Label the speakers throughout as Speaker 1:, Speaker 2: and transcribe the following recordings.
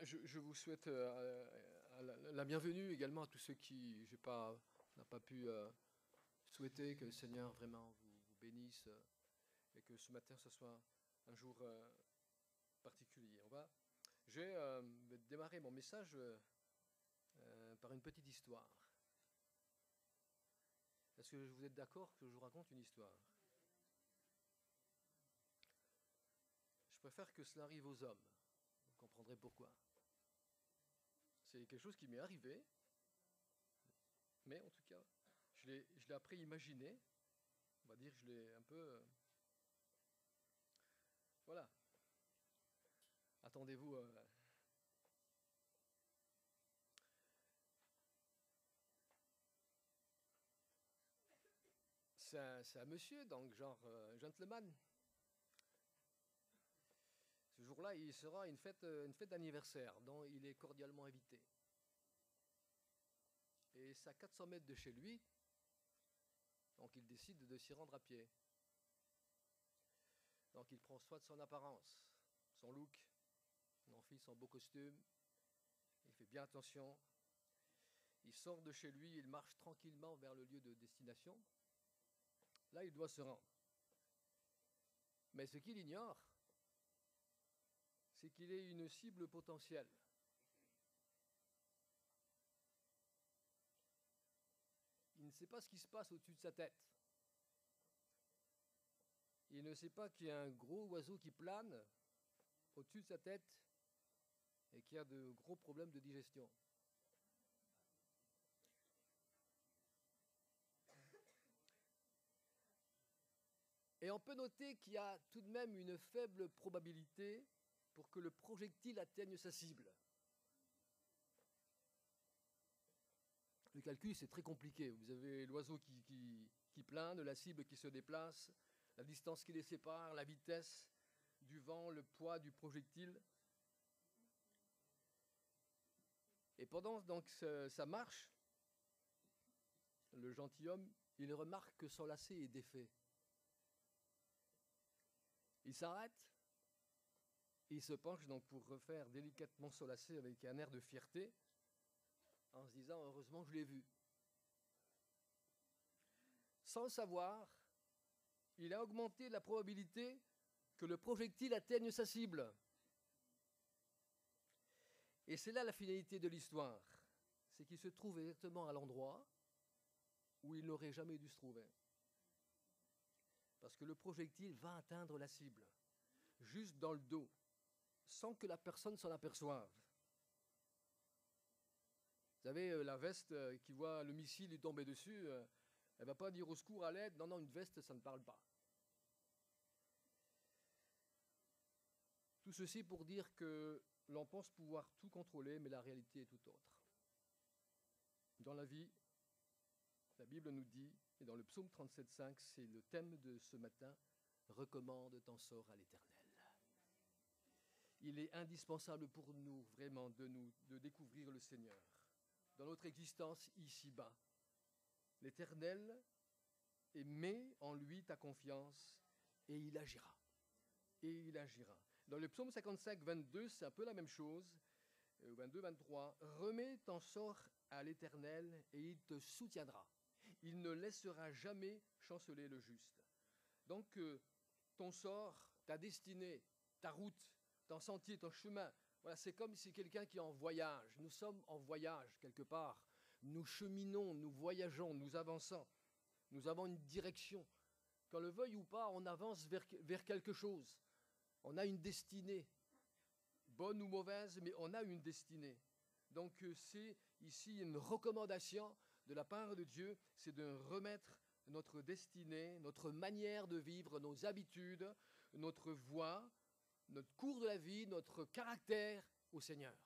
Speaker 1: Je vous souhaite la bienvenue également à tous ceux qui n'a pas pu souhaiter que le Seigneur vraiment vous bénisse et que ce matin ce soit un jour particulier. Je vais démarrer mon message par une petite histoire. Est-ce que vous êtes d'accord que je vous raconte une histoire? Je préfère que cela arrive aux hommes. Vous comprendrez pourquoi. C'est quelque chose qui m'est arrivé, mais en tout cas, je l'ai après imaginé. On va dire que je l'ai un peu... voilà. Attendez-vous... C'est un monsieur, donc genre gentleman. Ce jour-là, il sera une fête d'anniversaire dont il est cordialement invité. Et c'est à 400 mètres de chez lui, donc il décide de s'y rendre à pied. Donc il prend soin de son apparence, son look, il enfile son beau costume, il fait bien attention. Il sort de chez lui, il marche tranquillement vers le lieu de destination. Là, il doit se rendre. Mais ce qu'il ignore, c'est qu'il est une cible potentielle. Il ne sait pas ce qui se passe au-dessus de sa tête. Il ne sait pas qu'il y a un gros oiseau qui plane au-dessus de sa tête et qu'il y a de gros problèmes de digestion. Et on peut noter qu'il y a tout de même une faible probabilité pour que le projectile atteigne sa cible. Le calcul, c'est très compliqué. Vous avez l'oiseau qui plane, la cible qui se déplace, la distance qui les sépare, la vitesse du vent, le poids du projectile. Et pendant donc sa marche, le gentilhomme, il remarque que son lacet est défait. Il s'arrête, il se penche donc pour refaire délicatement son lacet avec un air de fierté, en se disant « heureusement je l'ai vu ». Sans le savoir, il a augmenté la probabilité que le projectile atteigne sa cible. Et c'est là la finalité de l'histoire, c'est qu'il se trouve exactement à l'endroit où il n'aurait jamais dû se trouver. Parce que le projectile va atteindre la cible, juste dans le dos, sans que la personne s'en aperçoive. Vous savez, la veste qui voit le missile lui tomber dessus, elle ne va pas dire au secours, à l'aide. Non, une veste, ça ne parle pas. Tout ceci pour dire que l'on pense pouvoir tout contrôler, mais la réalité est tout autre. Dans la vie, la Bible nous dit, et dans le psaume 37,5, c'est le thème de ce matin, « Recommande ton sort à l'Éternel ». Il est indispensable pour nous, vraiment, de découvrir le Seigneur dans notre existence ici-bas. L'Éternel met en lui ta confiance et il agira. Et il agira. Dans le psaume 55, 22, c'est un peu la même chose. 22, 23, « Remets ton sort à l'Éternel et il te soutiendra. Il ne laissera jamais chanceler le juste. » Donc, ton sort, ta destinée, ta route, ton sentier, ton chemin, voilà, c'est comme si quelqu'un qui est en voyage. Nous sommes en voyage quelque part. Nous cheminons, nous voyageons, nous avançons. Nous avons une direction. Qu'on le veuille ou pas, on avance vers quelque chose. On a une destinée, bonne ou mauvaise, mais on a une destinée. Donc c'est ici une recommandation de la part de Dieu, c'est de remettre notre destinée, notre manière de vivre, nos habitudes, notre voie, notre cours de la vie, notre caractère au Seigneur.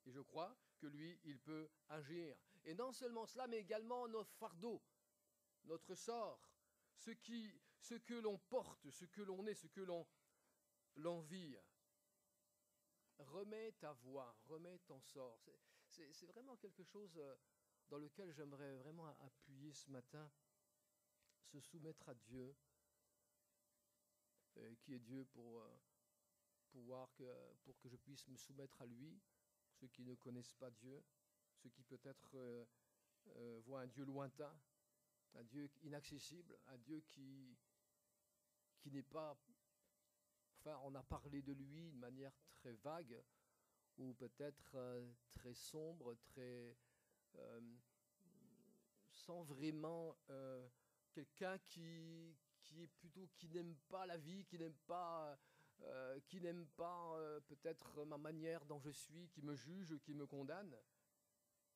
Speaker 1: Et je crois que lui, il peut agir. Et non seulement cela, mais également nos fardeaux, notre sort, ce que l'on porte, ce que l'on est, ce que l'on vit. Remets ta voix, remets ton sort. C'est vraiment quelque chose dans lequel j'aimerais vraiment appuyer ce matin, se soumettre à Dieu, qui est Dieu pour que je puisse me soumettre à lui, ceux qui ne connaissent pas Dieu, ceux qui peut-être voient un Dieu lointain, un Dieu inaccessible, un Dieu qui n'est pas... Enfin, on a parlé de lui de manière très vague, ou peut-être très sombre, très... sans vraiment quelqu'un qui est plutôt... qui n'aime pas la vie, qui n'aime pas peut-être ma manière dont je suis, qui me juge, qui me condamne.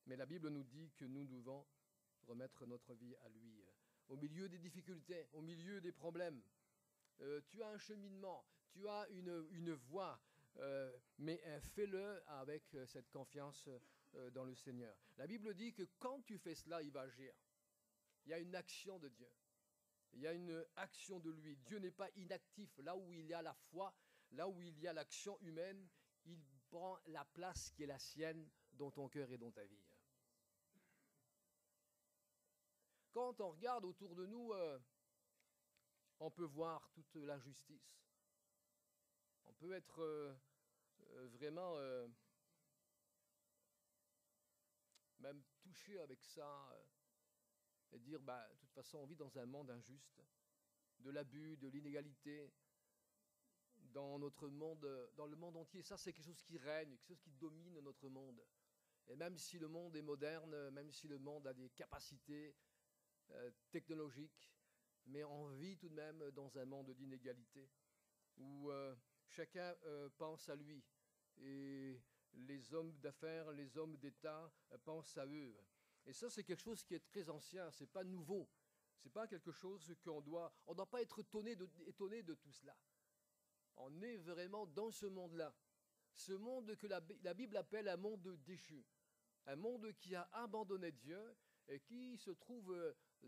Speaker 1: Mais la Bible nous dit que nous devons remettre notre vie à lui. Au milieu des difficultés, au milieu des problèmes, tu as un cheminement, tu as une voie, mais fais-le avec cette confiance dans le Seigneur. La Bible dit que quand tu fais cela, il va agir. Il y a une action de Dieu. Il y a une action de lui. Dieu n'est pas inactif. Là où il y a la foi, là où il y a l'action humaine, il prend la place qui est la sienne dans ton cœur et dans ta vie. Quand on regarde autour de nous, on peut voir toute l'injustice. On peut être vraiment même touché avec ça et dire, de toute façon, on vit dans un monde injuste, de l'abus, de l'inégalité, dans notre monde, dans le monde entier. Ça, c'est quelque chose qui règne, quelque chose qui domine notre monde. Et même si le monde est moderne, même si le monde a des capacités technologiques, mais on vit tout de même dans un monde d'inégalité, où chacun pense à lui. Et les hommes d'affaires, les hommes d'État pensent à eux. Et ça, c'est quelque chose qui est très ancien, c'est pas nouveau. C'est pas quelque chose qu'on doit... On ne doit pas être étonné de tout cela. On est vraiment dans ce monde-là. Ce monde que la Bible appelle un monde déchu. Un monde qui a abandonné Dieu et qui se trouve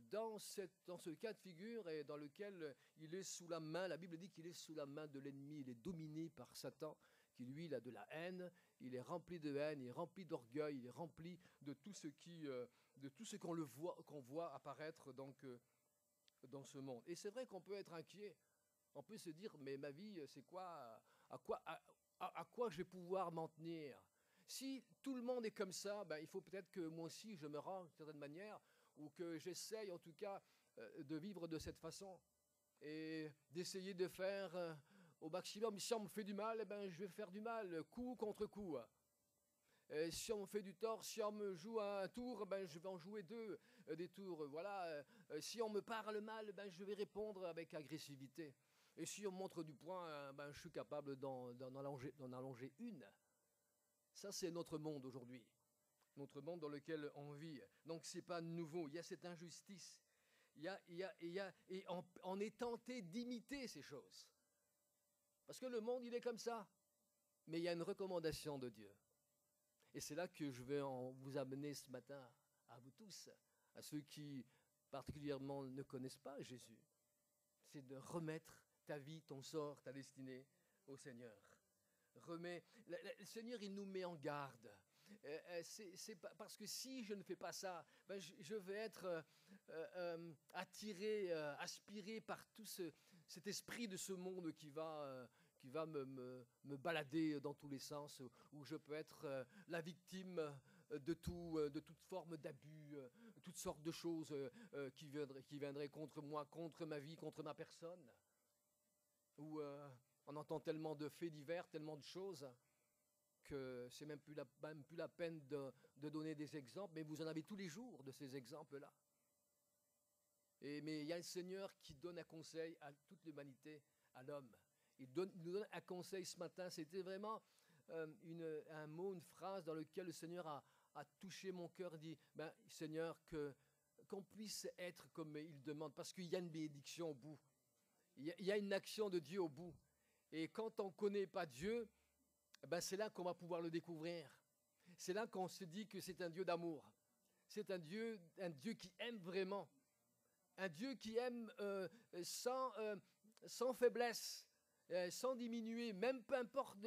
Speaker 1: dans ce cas de figure et dans lequel il est sous la main. La Bible dit qu'il est sous la main de l'ennemi. Il est dominé par Satan, qui lui, il a de la haine. Il est rempli de haine, il est rempli d'orgueil, il est rempli de tout ce qu'on voit apparaître donc, dans ce monde. Et c'est vrai qu'on peut être inquiet. On peut se dire, mais ma vie, c'est quoi? À quoi je vais pouvoir m'en tenir? Si tout le monde est comme ça, il faut peut-être que moi aussi je me rende d'une certaine manière, ou que j'essaye en tout cas de vivre de cette façon et d'essayer de faire au maximum. Si on me fait du mal, je vais faire du mal, coup contre coup. Et si on me fait du tort, si on me joue un tour, je vais en jouer deux, des tours. Voilà. Si on me parle mal, je vais répondre avec agressivité. Et si on me montre du poing, je suis capable d'en allonger une. Ça, c'est notre monde aujourd'hui. Notre monde dans lequel on vit. Donc, ce n'est pas nouveau. Il y a cette injustice. Et on est tenté d'imiter ces choses. Parce que le monde, il est comme ça. Mais il y a une recommandation de Dieu. Et c'est là que je vais vous amener ce matin à vous tous, à ceux qui particulièrement ne connaissent pas Jésus. C'est de remettre ta vie, ton sort, ta destinée au Seigneur. Le Seigneur, il nous met en garde. C'est parce que si je ne fais pas ça, je vais être attiré, aspiré par tout cet esprit de ce monde qui va me balader dans tous les sens, où je peux être la victime de toute forme d'abus, toutes sortes de choses qui viendraient contre moi, contre ma vie, contre ma personne. Où on entend tellement de faits divers, tellement de choses, que c'est même plus la peine de donner des exemples, mais vous en avez tous les jours de ces exemples-là. Mais il y a le Seigneur qui donne un conseil à toute l'humanité, à l'homme. Il nous donne un conseil ce matin. C'était vraiment un mot, une phrase dans laquelle le Seigneur a touché mon cœur. Il dit, Seigneur, qu'on puisse être comme il demande, parce qu'il y a une bénédiction au bout. Il y a une action de Dieu au bout. Et quand on ne connaît pas Dieu, c'est là qu'on va pouvoir le découvrir. C'est là qu'on se dit que c'est un Dieu d'amour. C'est un Dieu qui aime vraiment. Un Dieu qui aime sans faiblesse, sans diminuer, même peu importe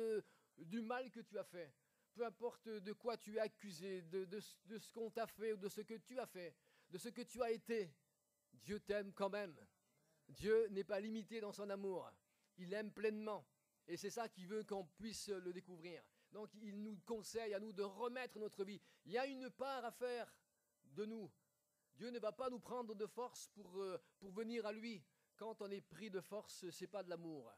Speaker 1: du mal que tu as fait, peu importe de quoi tu es accusé, de ce qu'on t'a fait ou de ce que tu as fait, de ce que tu as été. Dieu t'aime quand même. Dieu n'est pas limité dans son amour. Il aime pleinement. Et c'est ça qu'il veut qu'on puisse le découvrir. Donc il nous conseille à nous de remettre notre vie. Il y a une part à faire de nous. Dieu ne va pas nous prendre de force pour venir à lui. Quand on est pris de force, ce n'est pas de l'amour.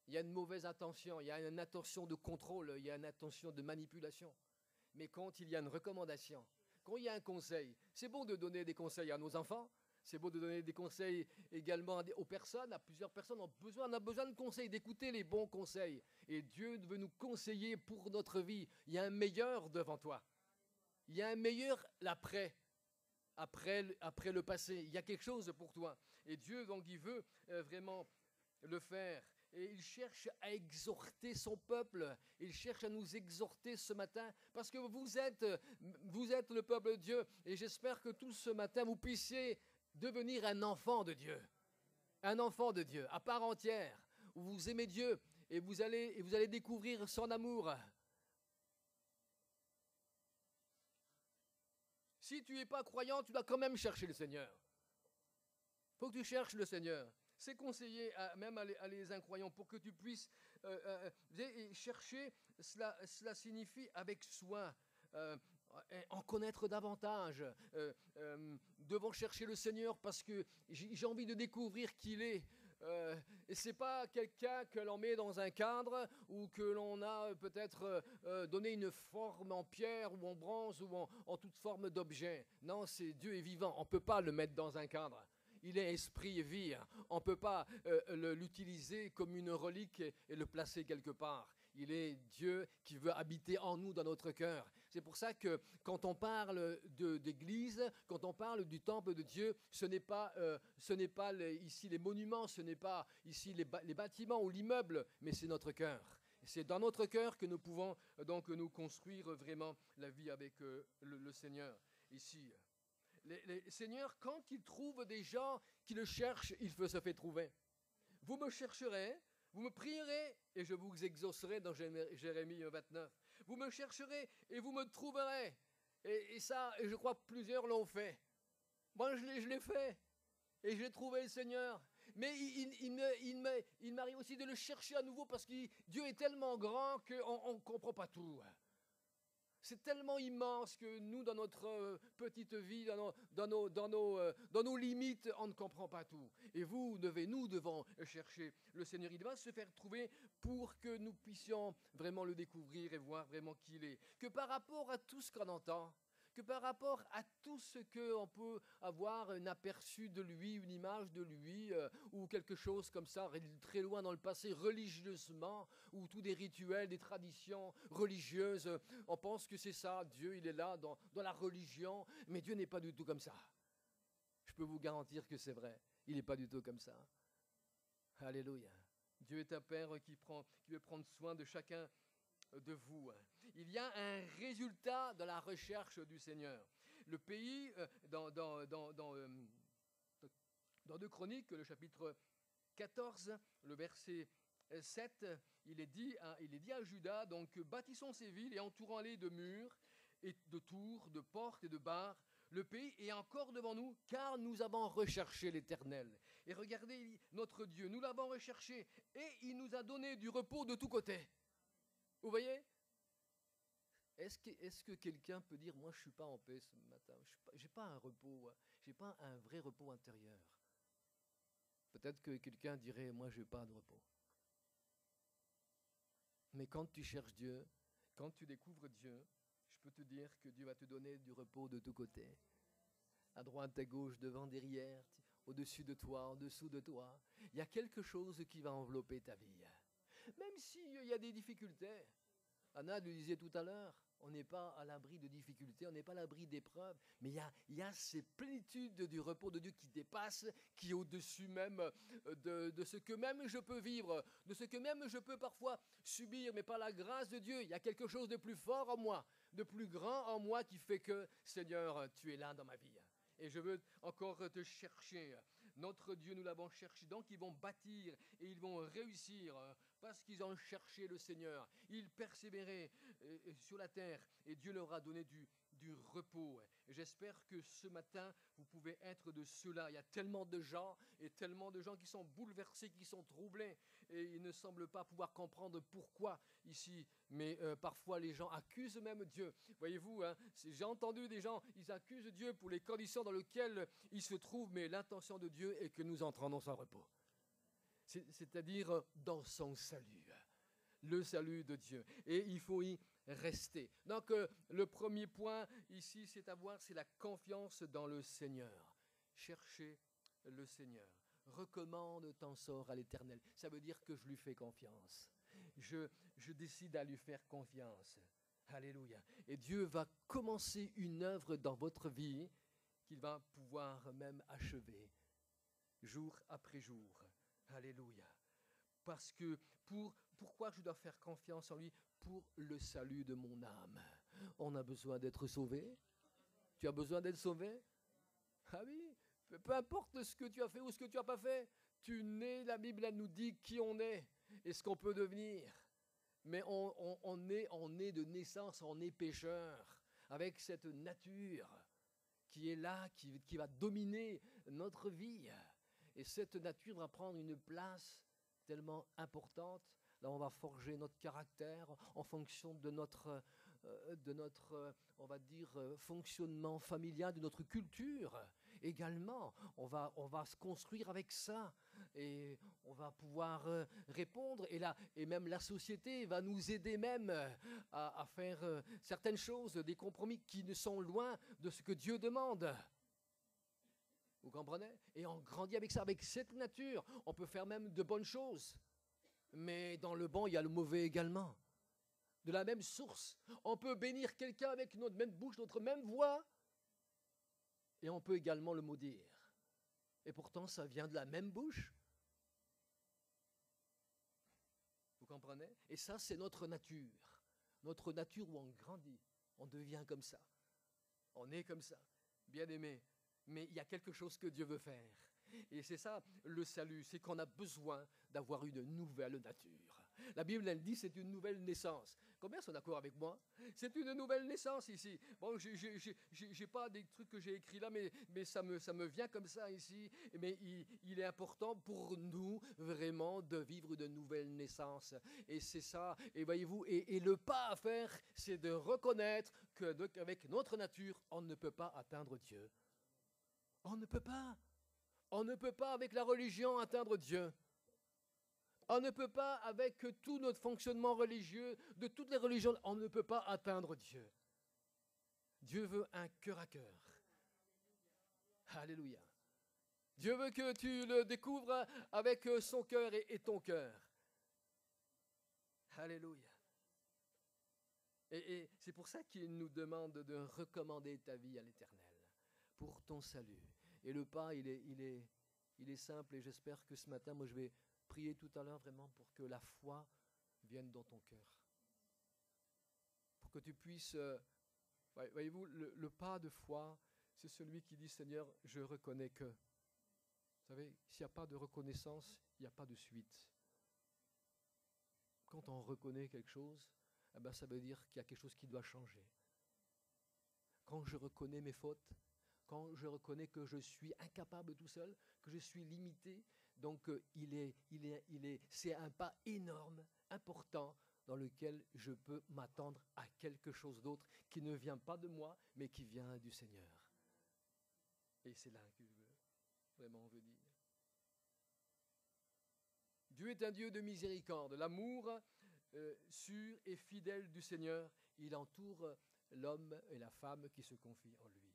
Speaker 1: Il y a une mauvaise intention, il y a une intention de contrôle, il y a une intention de manipulation. Mais quand il y a une recommandation, quand il y a un conseil, c'est bon de donner des conseils à nos enfants, c'est beau de donner des conseils également aux personnes, à plusieurs personnes. On a besoin de conseils, d'écouter les bons conseils. Et Dieu veut nous conseiller pour notre vie. Il y a un meilleur devant toi. Il y a un meilleur après le passé. Il y a quelque chose pour toi. Et Dieu, donc, il veut vraiment le faire. Et il cherche à exhorter son peuple. Il cherche à nous exhorter ce matin parce que vous êtes le peuple de Dieu. Et j'espère que tous ce matin, vous puissiez devenir un enfant de Dieu. Un enfant de Dieu, à part entière, où vous aimez Dieu et vous allez découvrir son amour. Si tu n'es pas croyant, tu dois quand même chercher le Seigneur. Il faut que tu cherches le Seigneur. C'est conseillé même à les incroyants pour que tu puisses chercher. Cela signifie avec soin, en connaître davantage. Devons chercher le Seigneur parce que j'ai envie de découvrir qui il est. Et ce n'est pas quelqu'un que l'on met dans un cadre ou que l'on a peut-être donné une forme en pierre ou en bronze ou en toute forme d'objet. Non, c'est Dieu est vivant. On ne peut pas le mettre dans un cadre. Il est esprit et vie. On ne peut pas l'utiliser comme une relique et le placer quelque part. Il est Dieu qui veut habiter en nous, dans notre cœur. C'est pour ça que quand on parle d'église, quand on parle du temple de Dieu, ce n'est pas ici les monuments, ce n'est pas ici les bâtiments ou l'immeuble, mais c'est notre cœur. C'est dans notre cœur que nous pouvons donc nous construire vraiment la vie avec le Seigneur ici. Les Seigneur, quand il trouve des gens qui le cherchent, il se fait trouver. Vous me chercherez, vous me prierez et je vous exaucerai dans Jérémie 29. Vous me chercherez et vous me trouverez. Et ça, je crois que plusieurs l'ont fait. Moi, je l'ai fait. Et j'ai trouvé le Seigneur. Mais il m'arrive aussi de le chercher à nouveau parce que Dieu est tellement grand qu'on ne comprend pas tout. C'est tellement immense que nous, dans notre petite vie, dans nos limites, on ne comprend pas tout. Et nous devons chercher le Seigneur. Il va se faire trouver pour que nous puissions vraiment le découvrir et voir vraiment qui il est. Que par rapport à tout ce qu'on entend, que par rapport à tout ce qu'on peut avoir un aperçu de lui, une image de lui, ou quelque chose comme ça, très loin dans le passé, religieusement, ou tous des rituels, des traditions religieuses, on pense que c'est ça, Dieu il est là dans la religion, mais Dieu n'est pas du tout comme ça. Je peux vous garantir que c'est vrai, il n'est pas du tout comme ça. Alléluia. Dieu est un Père qui veut prendre soin de chacun de vous. Il y a un résultat de la recherche du Seigneur. Le pays, dans 2 Chroniques, le chapitre 14, le verset 7, il est dit à Juda, donc bâtissons ces villes et entourons-les de murs, et de tours, de portes et de barres. Le pays est encore devant nous, car nous avons recherché l'Éternel. Et regardez, notre Dieu, nous l'avons recherché, et il nous a donné du repos de tous côtés. Vous voyez? Est-ce que quelqu'un peut dire, moi je ne suis pas en paix ce matin, je n'ai pas un repos, je n'ai pas un vrai repos intérieur. Peut-être que quelqu'un dirait, moi je n'ai pas de repos. Mais quand tu cherches Dieu, quand tu découvres Dieu, je peux te dire que Dieu va te donner du repos de tous côtés. À droite, à gauche, devant, derrière, au-dessus de toi, en dessous de toi. Il y a quelque chose qui va envelopper ta vie. Même s'il y a des difficultés. Anna le disait tout à l'heure, on n'est pas à l'abri de difficultés, on n'est pas à l'abri d'épreuves, mais il y a ces plénitudes du repos de Dieu qui dépassent, qui est au-dessus même de ce que même je peux vivre, de ce que même je peux parfois subir, mais par la grâce de Dieu, il y a quelque chose de plus fort en moi, de plus grand en moi qui fait que, Seigneur, tu es là dans ma vie. Et je veux encore te chercher. Notre Dieu, nous l'avons cherché. Donc, ils vont bâtir et ils vont réussir parce qu'ils ont cherché le Seigneur. Ils persévéraient sur la terre et Dieu leur a donné du repos. Et j'espère que ce matin, vous pouvez être de ceux-là. Il y a tellement de gens qui sont bouleversés, qui sont troublés, et ils ne semblent pas pouvoir comprendre pourquoi ici. Mais parfois, les gens accusent même Dieu. Voyez-vous, hein, j'ai entendu des gens, ils accusent Dieu pour les conditions dans lesquelles ils se trouvent, mais l'intention de Dieu est que nous entrons dans son repos. C'est-à-dire dans son salut. Le salut de Dieu. Et il faut y rester. Donc, le premier point ici, c'est la confiance dans le Seigneur. Cherchez le Seigneur. Recommande ton sort à l'Éternel. Ça veut dire que je lui fais confiance. Je décide à lui faire confiance. Alléluia. Et Dieu va commencer une œuvre dans votre vie qu'il va pouvoir même achever, jour après jour. Alléluia. Parce que pourquoi je dois faire confiance en lui? Pour le salut de mon âme. On a besoin d'être sauvé. Tu as besoin d'être sauvé? Ah oui, peu importe ce que tu as fait ou ce que tu n'as pas fait. Tu nais, la Bible elle nous dit qui on est et ce qu'on peut devenir. Mais on est de naissance, on est pécheur, avec cette nature qui est là, qui va dominer notre vie. Et cette nature va prendre une place tellement importante. Là, on va forger notre caractère en fonction de notre on va dire, fonctionnement familial, de notre culture. Également, on va se construire avec ça et on va pouvoir répondre. Et même la société va nous aider même à faire certaines choses, des compromis qui ne sont loin de ce que Dieu demande. Vous comprenez? Et on grandit avec ça, avec cette nature. On peut faire même de bonnes choses. Mais dans le bon, il y a le mauvais également. De la même source. On peut bénir quelqu'un avec notre même bouche, notre même voix. Et on peut également le maudire. Et pourtant, ça vient de la même bouche. Vous comprenez? Et ça, c'est notre nature. Notre nature où on grandit. On devient comme ça. On est comme ça. Bien aimé. Mais il y a quelque chose que Dieu veut faire. Et c'est ça le salut, c'est qu'on a besoin d'avoir une nouvelle nature. La Bible, elle dit c'est une nouvelle naissance. Combien sont d'accord avec moi? C'est une nouvelle naissance ici. Bon, j'ai pas des trucs que j'ai écrits là, mais ça me vient comme ça ici. Mais il est important pour nous vraiment de vivre de nouvelles naissances. Et c'est ça. Et voyez-vous, et le pas à faire, c'est de reconnaître qu'avec notre nature, on ne peut pas atteindre Dieu. On ne peut pas. On ne peut pas avec la religion atteindre Dieu. On ne peut pas avec tout notre fonctionnement religieux, de toutes les religions, on ne peut pas atteindre Dieu. Dieu veut un cœur à cœur. Alléluia. Dieu veut que tu le découvres avec son cœur et ton cœur. Alléluia. Et c'est pour ça qu'il nous demande de recommander ta vie à l'Éternel, pour ton salut. Et le pas, il est simple, et j'espère que ce matin, moi je vais prier tout à l'heure vraiment pour que la foi vienne dans ton cœur. Pour que tu puisses, voyez-vous, le pas de foi, c'est celui qui dit, Seigneur, je reconnais que. Vous savez, s'il n'y a pas de reconnaissance, il n'y a pas de suite. Quand on reconnaît quelque chose, eh ben, ça veut dire qu'il y a quelque chose qui doit changer. Quand je reconnais mes fautes, quand je reconnais que je suis incapable tout seul, que je suis limité, donc c'est un pas énorme, important, dans lequel je peux m'attendre à quelque chose d'autre qui ne vient pas de moi, mais qui vient du Seigneur. Et c'est là que je veux vraiment vous dire. Dieu est un Dieu de miséricorde, l'amour sûr et fidèle du Seigneur, il entoure l'homme et la femme qui se confient en lui.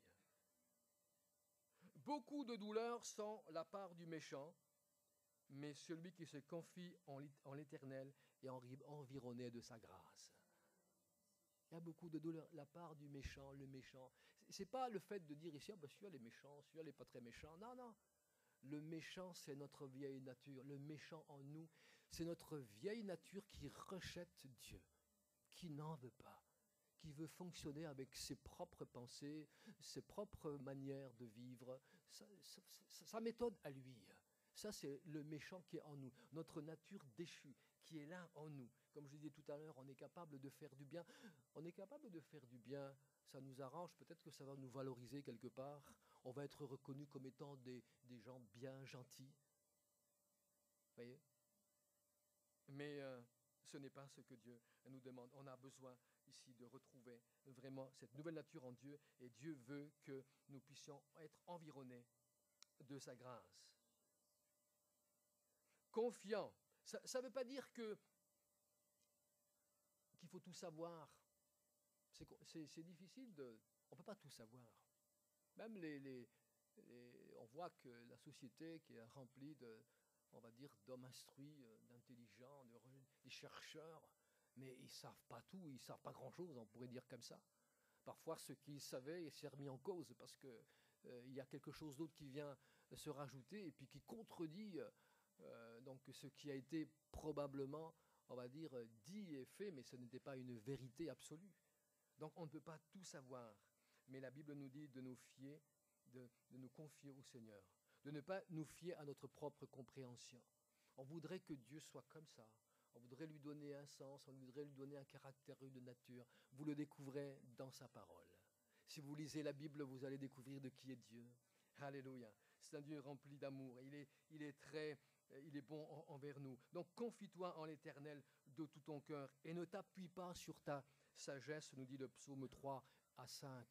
Speaker 1: Beaucoup de douleurs sont la part du méchant, mais celui qui se confie en l'Éternel est environné de sa grâce. Il y a beaucoup de douleurs, la part du méchant, le méchant. Ce n'est pas le fait de dire ici, oh ben celui-là il est méchant, celui-là il n'est pas très méchant. Non, non. Le méchant, c'est notre vieille nature. Le méchant en nous, c'est notre vieille nature qui rejette Dieu, qui n'en veut pas, qui veut fonctionner avec ses propres pensées, ses propres manières de vivre, sa méthode à lui. Ça, c'est le méchant qui est en nous, notre nature déchue, qui est là en nous. Comme je disais tout à l'heure, on est capable de faire du bien. On est capable de faire du bien, ça nous arrange, peut-être que ça va nous valoriser quelque part. On va être reconnu comme étant des gens bien gentils. Vous voyez? Mais ce n'est pas ce que Dieu nous demande. On a besoin ici de retrouver vraiment cette nouvelle nature en Dieu, et Dieu veut que nous puissions être environnés de sa grâce. Confiant, ça ne veut pas dire qu'il faut tout savoir. C'est difficile on ne peut pas tout savoir. Même on voit que la société qui est remplie on va dire, d'hommes instruits, d'intelligents, des chercheurs, mais ils ne savent pas tout, ils ne savent pas grand-chose, on pourrait dire comme ça. Parfois, ce qu'ils savaient s'est remis en cause parce qu'il y a quelque chose d'autre qui vient se rajouter et puis qui contredit donc ce qui a été probablement, on va dire, dit et fait, mais ce n'était pas une vérité absolue. Donc on ne peut pas tout savoir, mais la Bible nous dit de nous fier, de nous confier au Seigneur, de ne pas nous fier à notre propre compréhension. On voudrait que Dieu soit comme ça. On voudrait lui donner un sens, on voudrait lui donner un caractère, une nature. Vous le découvrez dans sa parole. Si vous lisez la Bible, vous allez découvrir de qui est Dieu. Alléluia. C'est un Dieu rempli d'amour. Il est bon envers nous. Donc confie-toi en l'Éternel de tout ton cœur et ne t'appuie pas sur ta sagesse, nous dit le psaume 3 à 5.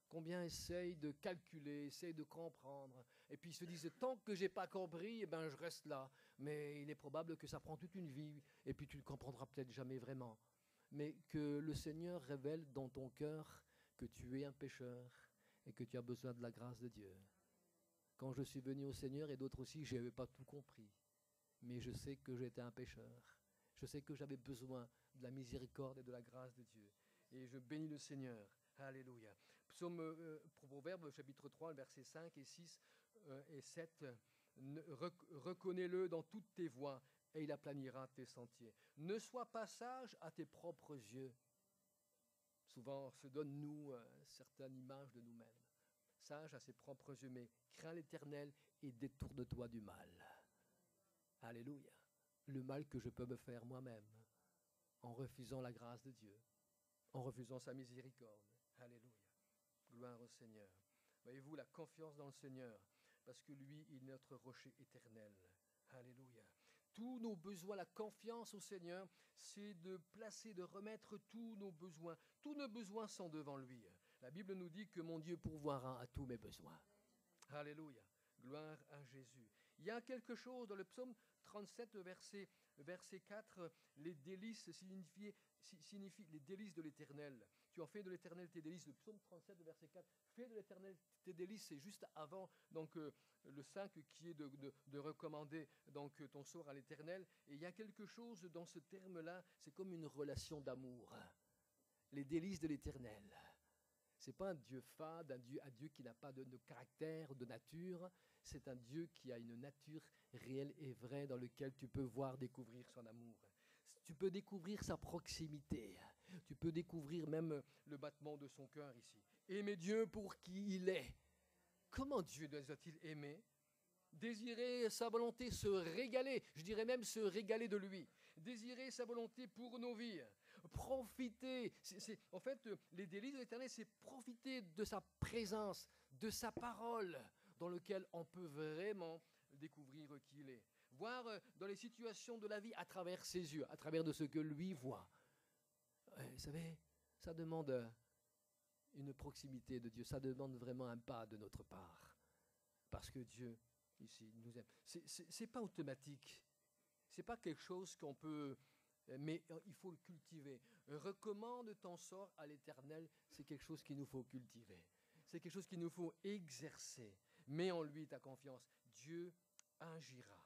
Speaker 1: Combien essayent de calculer, essayent de comprendre, et puis ils se disent, tant que je n'ai pas compris, eh ben, je reste là. Mais il est probable que ça prend toute une vie, et puis tu ne comprendras peut-être jamais vraiment. Mais que le Seigneur révèle dans ton cœur que tu es un pécheur, et que tu as besoin de la grâce de Dieu. Quand je suis venu au Seigneur, et d'autres aussi, je n'avais pas tout compris. Mais je sais que j'étais un pécheur. Je sais que j'avais besoin de la miséricorde et de la grâce de Dieu. Et je bénis le Seigneur. Alléluia. Proverbe, chapitre 3, versets 5 et 6 et 7. Reconnais-le dans toutes tes voies et il aplanira tes sentiers. Ne sois pas sage à tes propres yeux. Souvent, on se donne, nous, certaines images de nous-mêmes. Sage à ses propres yeux, mais crains l'Éternel et détourne-toi du mal. Alléluia. Le mal que je peux me faire moi-même en refusant la grâce de Dieu, en refusant sa miséricorde. Alléluia. Gloire au Seigneur. Voyez-vous, la confiance dans le Seigneur, parce que lui, il est notre rocher éternel. Alléluia. Tous nos besoins, la confiance au Seigneur, c'est de placer, de remettre tous nos besoins. Tous nos besoins sont devant lui. La Bible nous dit que mon Dieu pourvoira à tous mes besoins. Alléluia. Gloire à Jésus. Il y a quelque chose dans le psaume 37, verset 4, les délices signifient les délices de l'Éternel. Tu en fais de l'Éternel tes délices. Le psaume 37, verset 4, fais de l'Éternel tes délices. C'est juste avant donc, le 5 qui est de recommander donc, ton sort à l'Éternel. Et il y a quelque chose dans ce terme-là, c'est comme une relation d'amour. Les délices de l'Éternel. Ce n'est pas un Dieu fade, un Dieu qui n'a pas de caractère, de nature. C'est un Dieu qui a une nature réelle et vraie dans laquelle tu peux voir, découvrir son amour. Tu peux découvrir sa proximité. Tu peux découvrir même le battement de son cœur ici. Aimer Dieu pour qui il est. Comment Dieu doit-il aimer? Désirer sa volonté, se régaler, je dirais même se régaler de lui. Désirer sa volonté pour nos vies. Profiter. En fait, les délices de l'Éternel, c'est profiter de sa présence, de sa parole, dans lequel on peut vraiment découvrir qui il est. Voir dans les situations de la vie à travers ses yeux, à travers de ce que lui voit. Vous savez, ça demande une proximité de Dieu, ça demande vraiment un pas de notre part. Parce que Dieu, ici, nous aime. C'est pas automatique. C'est pas quelque chose qu'on peut... Mais il faut le cultiver. Recommande ton sort à l'Éternel, c'est quelque chose qu'il nous faut cultiver. C'est quelque chose qu'il nous faut exercer. Mets en lui ta confiance. Dieu agira.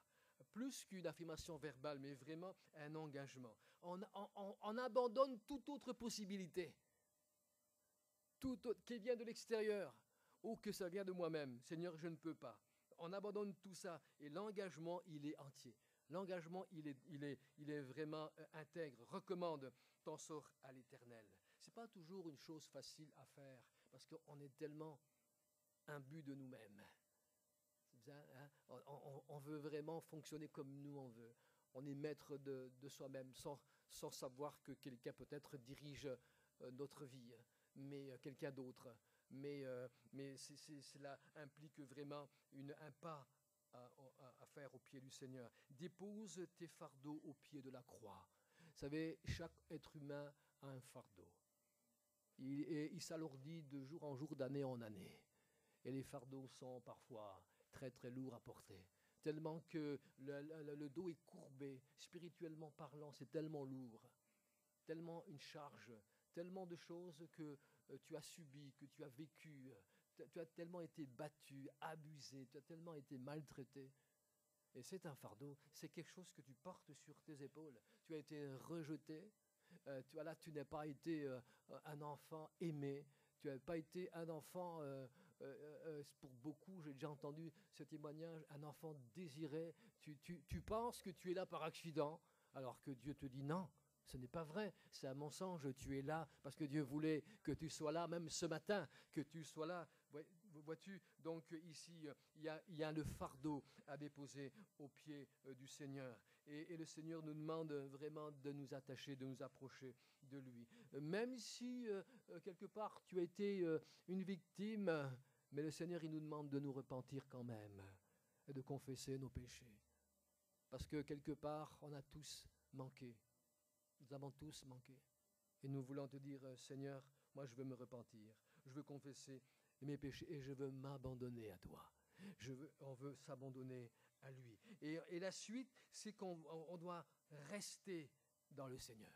Speaker 1: Plus qu'une affirmation verbale, mais vraiment un engagement. On abandonne toute autre possibilité. Tout autre, qui vient de l'extérieur, ou que ça vient de moi-même. Seigneur, je ne peux pas. On abandonne tout ça et l'engagement, il est entier. L'engagement, il est vraiment intègre. Recommande ton sort à l'Éternel. Ce n'est pas toujours une chose facile à faire parce qu'on est tellement imbu de nous-mêmes. On veut vraiment fonctionner comme nous on veut. on est maître de soi-même sans savoir que quelqu'un peut-être dirige notre vie, mais quelqu'un d'autre. Mais cela implique vraiment un pas à faire au pied du Seigneur. Dépose tes fardeaux au pied de la croix. Vous savez, chaque être humain a un fardeau. Il s'alourdit de jour en jour, d'année en année. Et les fardeaux sont parfois très très lourds à porter. Tellement que le dos est courbé, spirituellement parlant, c'est tellement lourd. Tellement une charge, tellement de choses que tu as subies, que tu as vécues. Tu as tellement été battu, abusé, tu as tellement été maltraité. Et c'est un fardeau, c'est quelque chose que tu portes sur tes épaules. Tu as été rejeté, tu n'as pas été un enfant aimé, tu n'as pas été un enfant, pour beaucoup, j'ai déjà entendu ce témoignage, un enfant désiré. Tu penses que tu es là par accident, alors que Dieu te dit non. Ce n'est pas vrai, c'est un mensonge, tu es là parce que Dieu voulait que tu sois là, même ce matin, que tu sois là. Vois-tu, donc ici, il y a le fardeau à déposer au pied du Seigneur. Et le Seigneur nous demande vraiment de nous attacher, de nous approcher de lui. Même si, quelque part, tu as été une victime, mais le Seigneur, il nous demande de nous repentir quand même et de confesser nos péchés. Parce que quelque part, on a tous manqué. Nous avons tous manqué. Et nous voulons te dire, Seigneur, moi je veux me repentir. Je veux confesser mes péchés et je veux m'abandonner à toi. On veut s'abandonner à lui. Et la suite, c'est qu'on doit rester dans le Seigneur.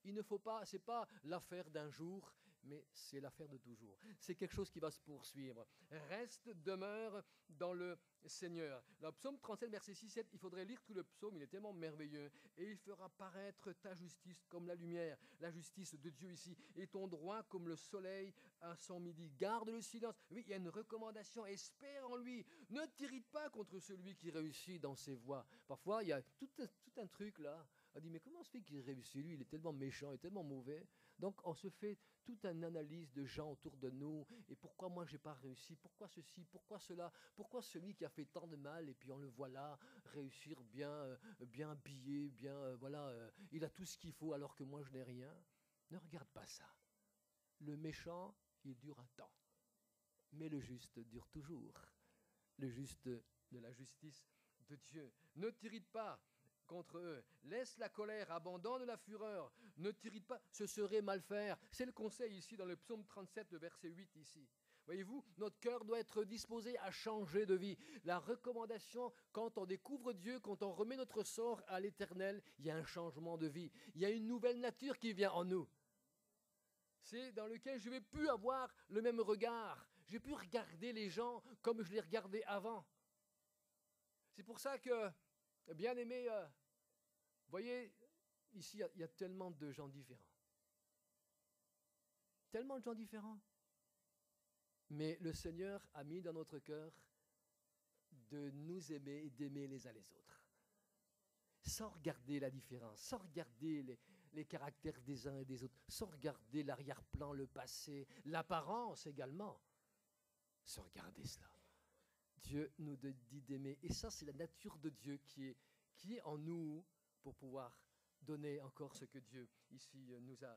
Speaker 1: Il ne faut pas, c'est pas l'affaire d'un jour, mais c'est l'affaire de toujours. C'est quelque chose qui va se poursuivre. Reste, demeure dans le Seigneur. Le psaume 37, verset 6-7, il faudrait lire tout le psaume, il est tellement merveilleux. Et il fera paraître ta justice comme la lumière, la justice de Dieu ici, et ton droit comme le soleil à son midi. Garde le silence. Oui, il y a une recommandation, espère en lui. Ne t'irrite pas contre celui qui réussit dans ses voies. Parfois, il y a tout un truc là. On dit, mais comment se fait qu'il réussit lui? Il est tellement méchant, il est tellement mauvais. Donc, on se fait toute une analyse de gens autour de nous. Et pourquoi moi, j'ai pas réussi? Pourquoi ceci? Pourquoi cela? Pourquoi celui qui a fait tant de mal, et puis on le voit là, réussir bien, bien habillé, bien, il a tout ce qu'il faut alors que moi, je n'ai rien? Ne regarde pas ça. Le méchant, il dure un temps. Mais le juste dure toujours. Le juste de la justice de Dieu. Ne t'irrite pas contre eux. Laisse la colère, abandonne la fureur. Ne t'irrite pas, ce serait mal faire. C'est le conseil ici dans le psaume 37, le verset 8 ici. Voyez-vous, notre cœur doit être disposé à changer de vie. La recommandation, quand on découvre Dieu, quand on remet notre sort à l'Éternel, il y a un changement de vie. Il y a une nouvelle nature qui vient en nous. C'est dans lequel je ne vais plus avoir le même regard. Je ne vais plus regarder les gens comme je les regardais avant. C'est pour ça que, bien aimé, vous voyez, ici, il y a tellement de gens différents. Tellement de gens différents. Mais le Seigneur a mis dans notre cœur de nous aimer et d'aimer les uns les autres. Sans regarder la différence, sans regarder les caractères des uns et des autres, sans regarder l'arrière-plan, le passé, l'apparence également. Sans regarder cela. Dieu nous dit d'aimer. Et ça, c'est la nature de Dieu qui est en nous pour pouvoir donner encore ce que Dieu ici nous a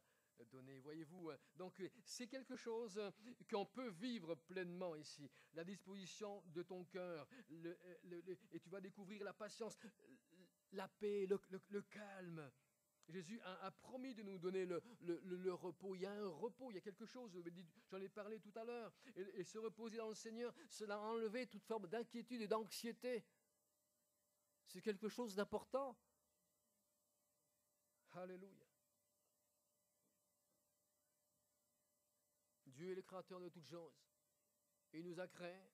Speaker 1: donné. Voyez-vous, donc c'est quelque chose qu'on peut vivre pleinement ici. La disposition de ton cœur, et tu vas découvrir la patience, la paix, le calme. Jésus a promis de nous donner le repos. Il y a un repos, il y a quelque chose, j'en ai parlé tout à l'heure. Et se reposer dans le Seigneur, cela a enlevé toute forme d'inquiétude et d'anxiété. C'est quelque chose d'important. Alléluia. Dieu est le créateur de toutes choses. Et il nous a créés.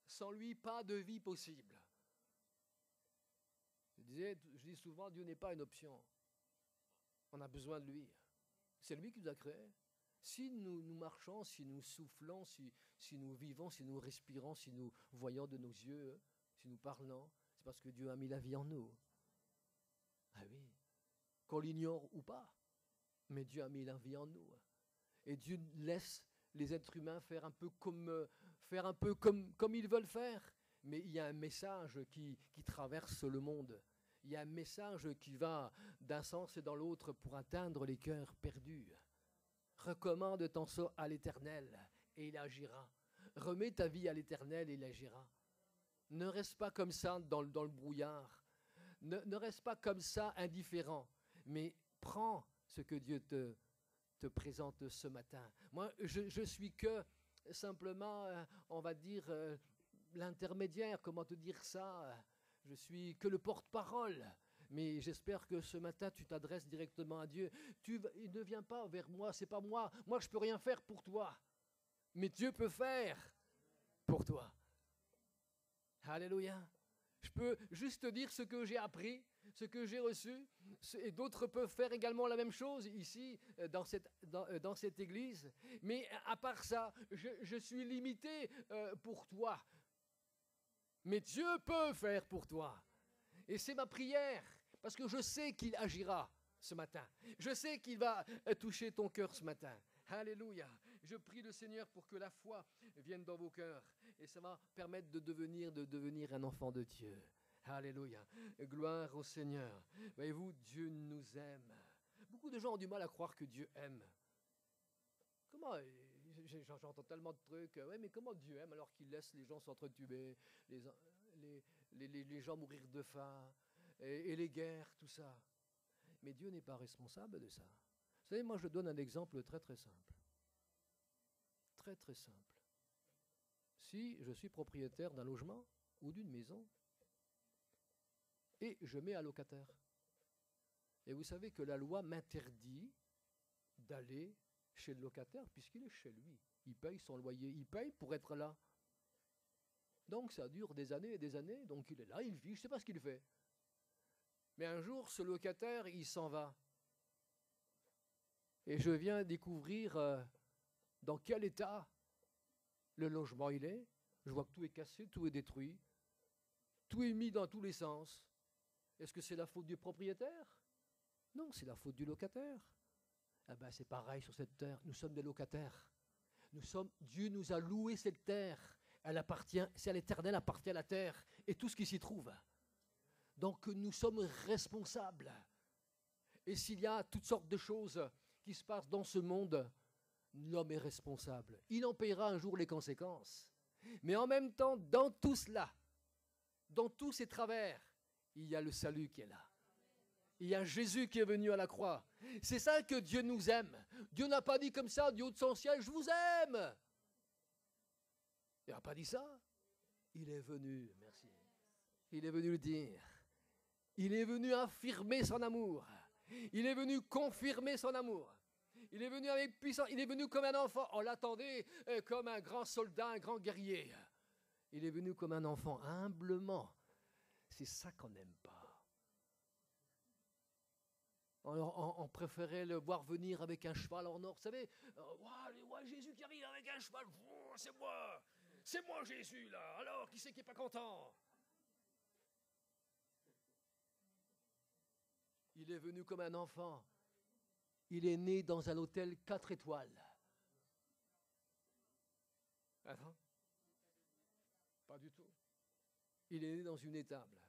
Speaker 1: Sans lui, pas de vie possible. Je dis souvent, Dieu n'est pas une option. On a besoin de lui. C'est lui qui nous a créés. Si nous marchons, si nous soufflons, si nous vivons, si nous respirons, si nous voyons de nos yeux, si nous parlons, c'est parce que Dieu a mis la vie en nous. Ah oui, qu'on l'ignore ou pas, mais Dieu a mis la vie en nous. Et Dieu laisse les êtres humains faire un peu comme ils veulent faire. Mais il y a un message qui traverse le monde. Il y a un message qui va d'un sens et dans l'autre pour atteindre les cœurs perdus. Recommande ton sort à l'Éternel et il agira. Remets ta vie à l'Éternel et il agira. Ne reste pas comme ça dans le brouillard. Ne reste pas comme ça indifférent. Mais prends ce que Dieu te présente ce matin. Moi, je suis que simplement, on va dire, l'intermédiaire, comment te dire ça? Je suis que le porte-parole. Mais j'espère que ce matin, tu t'adresses directement à Dieu. Il ne vient pas vers moi, c'est pas moi. Moi, je ne peux rien faire pour toi. Mais Dieu peut faire pour toi. Alléluia. Je peux juste te dire ce que j'ai appris, ce que j'ai reçu, et d'autres peuvent faire également la même chose ici, dans cette église. Mais à part ça, je suis limité pour toi. Mais Dieu peut faire pour toi. Et c'est ma prière, parce que je sais qu'il agira ce matin. Je sais qu'il va toucher ton cœur ce matin. Alléluia. Je prie le Seigneur pour que la foi vienne dans vos cœurs. Et ça va permettre de devenir un enfant de Dieu. Alléluia. Gloire au Seigneur. Voyez-vous, Dieu nous aime. Beaucoup de gens ont du mal à croire que Dieu aime. Comment? J'entends tellement de trucs. Ouais, mais comment Dieu aime alors qu'il laisse les gens s'entretuer, les gens mourir de faim, et les guerres, tout ça? Mais Dieu n'est pas responsable de ça. Vous savez, moi je donne un exemple très très simple. Très très simple. Si je suis propriétaire d'un logement ou d'une maison, et je mets un locataire, et vous savez que la loi m'interdit d'aller chez le locataire puisqu'il est chez lui. Il paye son loyer, il paye pour être là. Donc ça dure des années et des années, donc il est là, il vit, je ne sais pas ce qu'il fait. Mais un jour, ce locataire, il s'en va. Et je viens découvrir dans quel état le logement il est. Je vois que tout est cassé, tout est détruit, tout est mis dans tous les sens. Est-ce que c'est la faute du propriétaire? Non, c'est la faute du locataire. Ah ben, c'est pareil sur cette terre, nous sommes des locataires. Dieu nous a loué cette terre. Elle appartient, c'est à l'Éternel, appartient à la terre et tout ce qui s'y trouve. Donc nous sommes responsables. Et s'il y a toutes sortes de choses qui se passent dans ce monde, l'homme est responsable. Il en paiera un jour les conséquences. Mais en même temps, dans tout cela, dans tous ces travers, il y a le salut qui est là. Il y a Jésus qui est venu à la croix. C'est ça que Dieu nous aime. Dieu n'a pas dit comme ça du haut de son ciel, je vous aime. Il n'a pas dit ça. Il est venu, merci. Il est venu le dire. Il est venu affirmer son amour. Il est venu confirmer son amour. Il est venu avec puissance. Il est venu comme un enfant. On l'attendait comme un grand soldat, un grand guerrier. Il est venu comme un enfant, humblement. C'est ça qu'on n'aime pas. On préférait le voir venir avec un cheval en or. Vous savez, Jésus qui arrive avec un cheval, c'est moi Jésus là. Alors, qui c'est qui n'est pas content? Il est venu comme un enfant. Il est né dans un hôtel 4 étoiles. Attends. Pas du tout. Il est né dans une étable.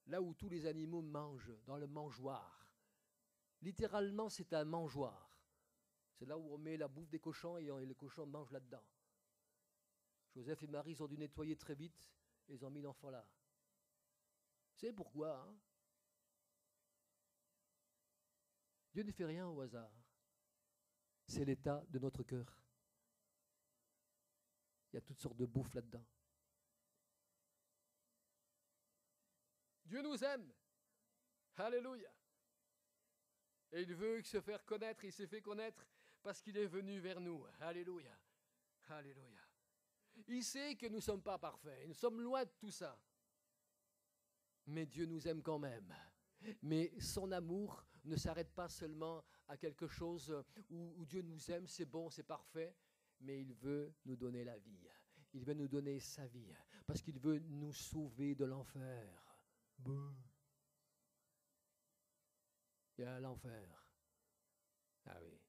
Speaker 1: Là où tous les animaux mangent, dans le mangeoire. Littéralement, c'est un mangeoire. C'est là où on met la bouffe des cochons et les cochons mangent là-dedans. Joseph et Marie, ils ont dû nettoyer très vite et ils ont mis l'enfant là. C'est pourquoi, hein? Dieu ne fait rien au hasard. C'est l'état de notre cœur. Il y a toutes sortes de bouffe là-dedans. Dieu nous aime. Alléluia. Et il veut se faire connaître, il s'est fait connaître parce qu'il est venu vers nous. Alléluia. Alléluia. Il sait que nous ne sommes pas parfaits, nous sommes loin de tout ça. Mais Dieu nous aime quand même. Mais son amour ne s'arrête pas seulement à quelque chose où Dieu nous aime, c'est bon, c'est parfait, mais il veut nous donner la vie. Il veut nous donner sa vie, parce qu'il veut nous sauver de l'enfer. Il y a l'enfer. Ah oui.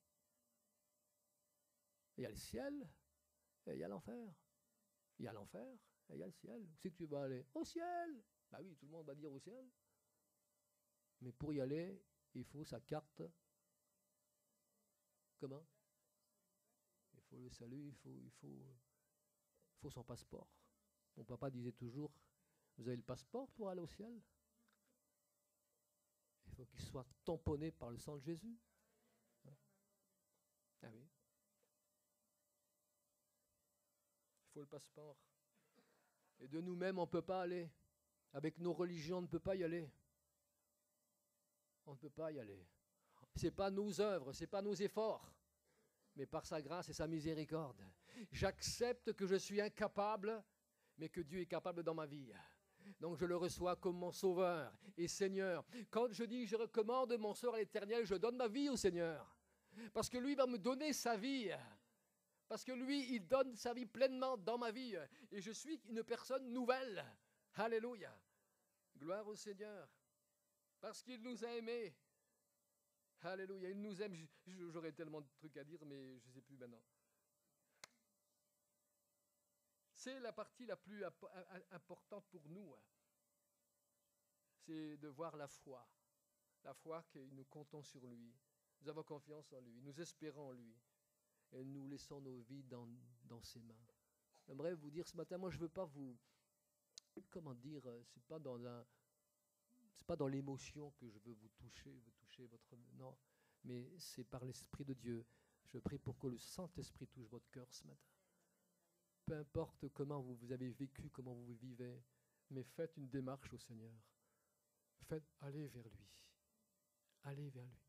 Speaker 1: Il y a le ciel et il y a l'enfer. Il y a l'enfer et il y a le ciel. Où c'est que tu vas aller? Au ciel. Bah oui, tout le monde va dire au ciel. Mais pour y aller, il faut sa carte. Comment? Il faut le salut, il faut son passeport. Mon papa disait toujours, vous avez le passeport pour aller au ciel? Il faut qu'il soit tamponné par le sang de Jésus. Ah oui. Il faut le passeport. Et de nous-mêmes, on ne peut pas aller. Avec nos religions, on ne peut pas y aller. On ne peut pas y aller. Ce n'est pas nos œuvres, ce n'est pas nos efforts, mais par sa grâce et sa miséricorde. J'accepte que je suis incapable, mais que Dieu est capable dans ma vie. Donc je le reçois comme mon sauveur et Seigneur. Quand je dis je recommande mon sort à l'Éternel, je donne ma vie au Seigneur. Parce que lui va me donner sa vie. Parce que lui, il donne sa vie pleinement dans ma vie. Et je suis une personne nouvelle. Alléluia. Gloire au Seigneur. Parce qu'il nous a aimés. Alléluia. Il nous aime. J'aurais tellement de trucs à dire, mais je ne sais plus maintenant. C'est la partie la plus importante pour nous. C'est de voir la foi. La foi que nous comptons sur lui. Nous avons confiance en lui. Nous espérons en lui. Et nous laissons nos vies dans ses mains. J'aimerais vous dire ce matin, moi je ne veux pas vous... Comment dire, c'est pas dans l'émotion que je veux vous toucher votre... Non, mais c'est par l'Esprit de Dieu. Je prie pour que le Saint-Esprit touche votre cœur ce matin. Peu importe comment vous avez vécu, comment vous vivez, mais faites une démarche au Seigneur. Allez vers lui. Allez vers lui.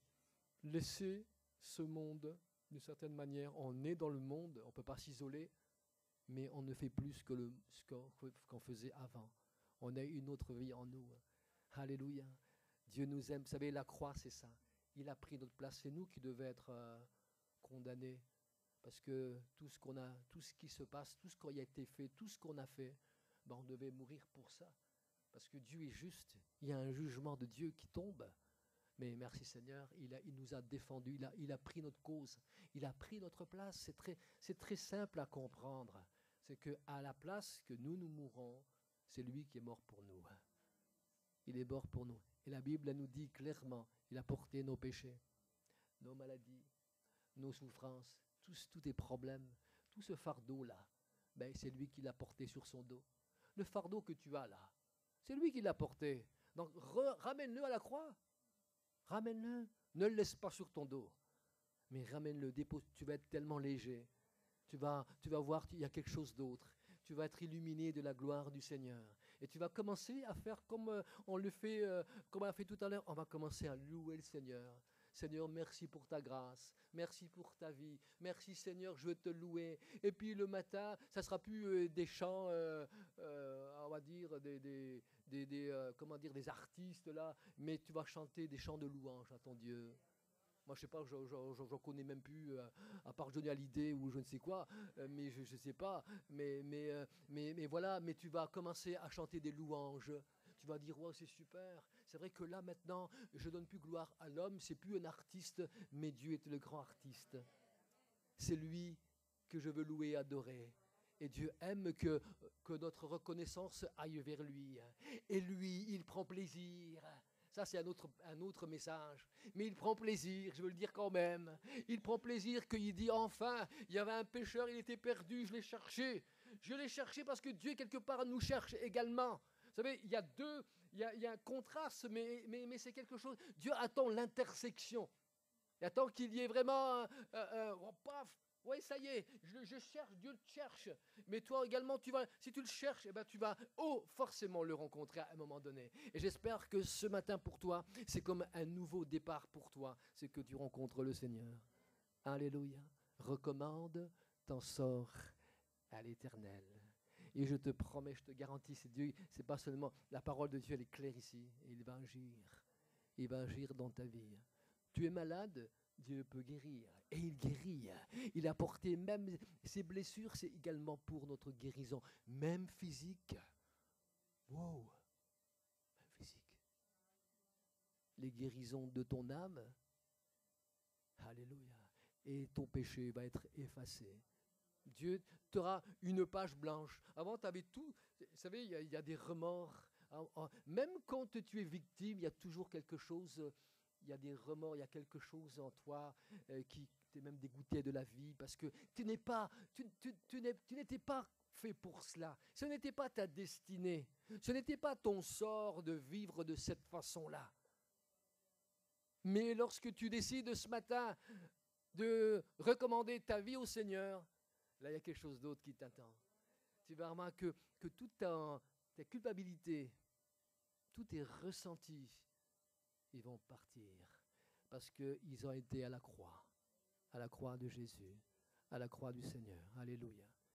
Speaker 1: Laissez ce monde, d'une certaine manière, on est dans le monde, on ne peut pas s'isoler, mais on ne fait plus que ce qu'on faisait avant. On a une autre vie en nous. Alléluia. Dieu nous aime. Vous savez, la croix, c'est ça. Il a pris notre place. C'est nous qui devions être condamnés. Parce que tout ce qui se passe, tout ce qui a été fait, tout ce qu'on a fait, ben on devait mourir pour ça. Parce que Dieu est juste. Il y a un jugement de Dieu qui tombe. Mais merci Seigneur, il nous a défendus, il a pris notre cause, il a pris notre place. C'est très simple à comprendre. C'est qu'à la place que nous mourrons, c'est lui qui est mort pour nous. Il est mort pour nous. Et la Bible elle nous dit clairement, il a porté nos péchés, nos maladies, nos souffrances, tous tes problèmes, tout ce fardeau-là, ben, c'est lui qui l'a porté sur son dos. Le fardeau que tu as là, c'est lui qui l'a porté. Donc ramène-le à la croix. Ramène-le, ne le laisse pas sur ton dos, mais ramène-le, dépose, tu vas être tellement léger, tu vas voir qu'il y a quelque chose d'autre, tu vas être illuminé de la gloire du Seigneur, et tu vas commencer à faire comme on le fait, comme on a fait tout à l'heure, on va commencer à louer le Seigneur. Seigneur, merci pour ta grâce, merci pour ta vie, merci Seigneur, je veux te louer. Et puis le matin, ça ne sera plus des chants, on va dire, des artistes là, mais tu vas chanter des chants de louange à ton Dieu. Moi, je sais pas, j'en connais même plus, à part Johnny Hallyday ou je ne sais quoi, mais je ne sais pas. Mais voilà, mais tu vas commencer à chanter des louanges. Tu vas dire, wow, c'est super. C'est vrai que là, maintenant, je ne donne plus gloire à l'homme, c'est plus un artiste, mais Dieu est le grand artiste. C'est lui que je veux louer et adorer. Et Dieu aime que notre reconnaissance aille vers lui. Et lui, il prend plaisir. Ça, c'est un autre message. Mais il prend plaisir, je veux le dire quand même. Il prend plaisir qu'il dit, enfin, il y avait un pécheur, il était perdu, je l'ai cherché. Je l'ai cherché parce que Dieu, quelque part, nous cherche également. Vous savez, il y a un contraste, mais c'est quelque chose. Dieu attend l'intersection. Il attend qu'il y ait vraiment paf, oui, ça y est, je cherche, Dieu le cherche. Mais toi également, si tu le cherches, eh ben, tu vas forcément le rencontrer à un moment donné. Et j'espère que ce matin pour toi, c'est comme un nouveau départ pour toi. C'est que tu rencontres le Seigneur. Alléluia. Recommande ton sort à l'Éternel. Et je te promets, je te garantis, c'est pas seulement la parole de Dieu, elle est claire ici. Il va agir. Il va agir dans ta vie. Tu es malade, Dieu peut guérir. Et il guérit. Il a porté même ses blessures, c'est également pour notre guérison. Même physique. Wow. Même physique. Les guérisons de ton âme. Alléluia. Et ton péché va être effacé. Dieu t'aura une page blanche. Avant, tu avais tout. Vous savez, il y a des remords Même quand tu es victime, il y a toujours quelque chose, il y a des remords, il y a quelque chose en toi qui t'est même dégoûté de la vie parce que tu n'étais pas fait pour cela. Ce n'était pas ta destinée. Ce n'était pas ton sort de vivre de cette façon-là. Mais lorsque tu décides ce matin de recommander ta vie au Seigneur, là, il y a quelque chose d'autre qui t'attend. Tu vas remarquer que toute ta culpabilité, tous tes ressentis, ils vont partir parce qu'ils ont été à la croix de Jésus, à la croix du Seigneur. Alléluia.